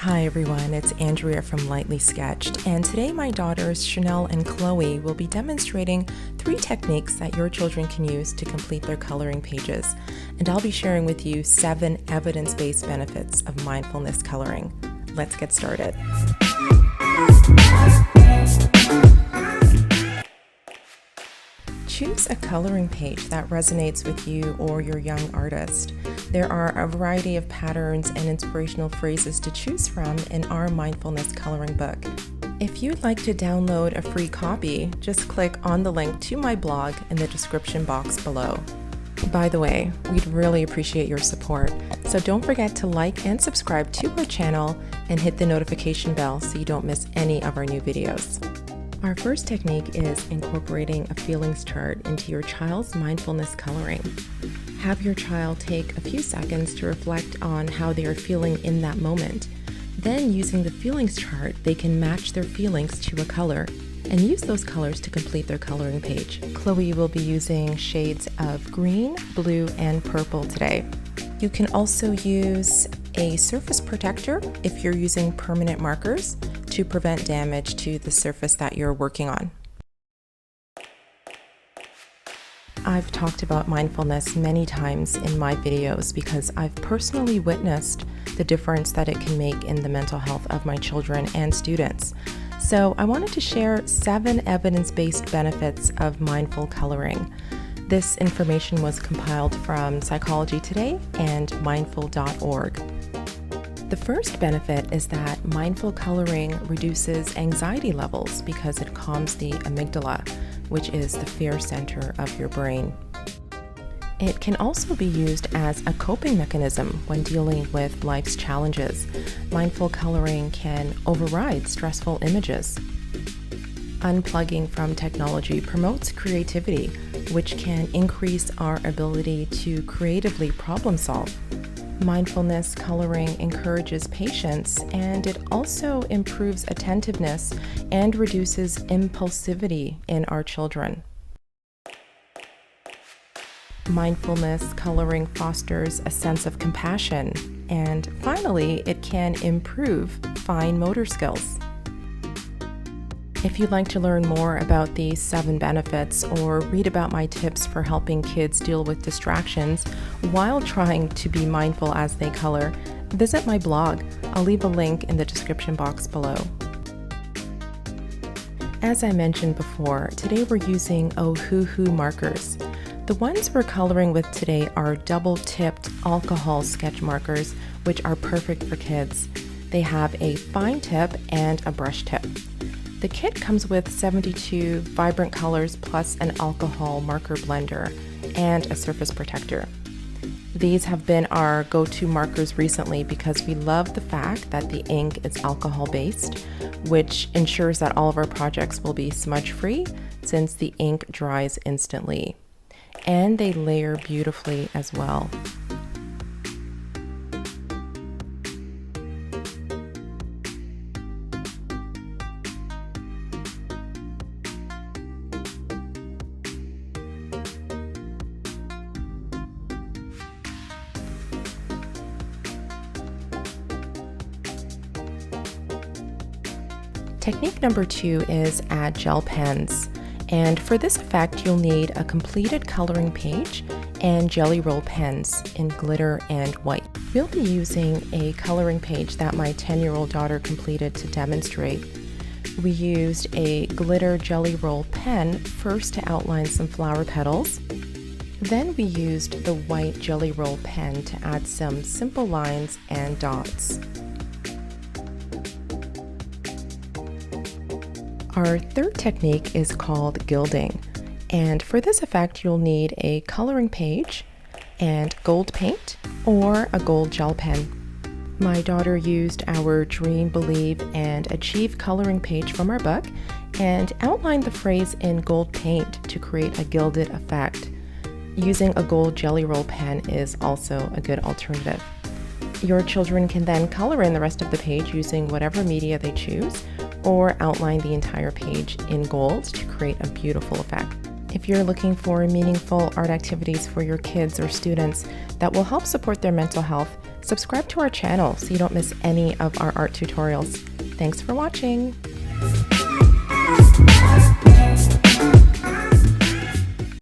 Hi everyone, it's Andrea from Lightly Sketched, and today my daughters Chanel and Chloe will be demonstrating 3 techniques that your children can use to complete their coloring pages. And I'll be sharing with you 7 evidence-based benefits of mindfulness coloring. Let's get started. Choose a coloring page that resonates with you or your young artist. There are a variety of patterns and inspirational phrases to choose from in our mindfulness coloring book. If you'd like to download a free copy, just click on the link to my blog in the description box below. By the way, we'd really appreciate your support, so don't forget to like and subscribe to our channel and hit the notification bell so you don't miss any of our new videos. Our first technique is incorporating a feelings chart into your child's mindfulness coloring. Have your child take a few seconds to reflect on how they are feeling in that moment. Then, using the feelings chart, they can match their feelings to a color and use those colors to complete their coloring page. Chloe will be using shades of green, blue, and purple today. You can also use a surface protector if you're using permanent markers to prevent damage to the surface that you're working on. I've talked about mindfulness many times in my videos because I've personally witnessed the difference that it can make in the mental health of my children and students. So I wanted to share 7 evidence-based benefits of mindful coloring. This information was compiled from Psychology Today and mindful.org. The first benefit is that mindful coloring reduces anxiety levels because it calms the amygdala, which is the fear center of your brain. It can also be used as a coping mechanism when dealing with life's challenges. Mindful coloring can override stressful images. Unplugging from technology promotes creativity, which can increase our ability to creatively problem solve. Mindfulness coloring encourages patience, and it also improves attentiveness and reduces impulsivity in our children. Mindfulness coloring fosters a sense of compassion, and finally, it can improve fine motor skills. If you'd like to learn more about these 7 benefits or read about my tips for helping kids deal with distractions while trying to be mindful as they color, visit my blog. I'll leave a link in the description box below. As I mentioned before, today we're using Ohuhu markers. The ones we're coloring with today are double-tipped alcohol sketch markers, which are perfect for kids. They have a fine tip and a brush tip. The kit comes with 72 vibrant colors plus an alcohol marker blender and a surface protector. These have been our go-to markers recently because we love the fact that the ink is alcohol-based, which ensures that all of our projects will be smudge-free since the ink dries instantly. And they layer beautifully as well. Technique number 2 is add gel pens. And for this effect, you'll need a completed coloring page and jelly roll pens in glitter and white. We'll be using a coloring page that my 10-year-old daughter completed to demonstrate. We used a glitter jelly roll pen first to outline some flower petals. Then we used the white jelly roll pen to add some simple lines and dots. Our third technique is called gilding, and for this effect you'll need a coloring page and gold paint or a gold gel pen. My daughter used our Dream, Believe, and Achieve coloring page from our book and outlined the phrase in gold paint to create a gilded effect. Using a gold jelly roll pen is also a good alternative. Your children can then color in the rest of the page using whatever media they choose, or outline the entire page in gold to create a beautiful effect. If you're looking for meaningful art activities for your kids or students that will help support their mental health, Subscribe to our channel so you don't miss any of our art tutorials. Thanks for watching.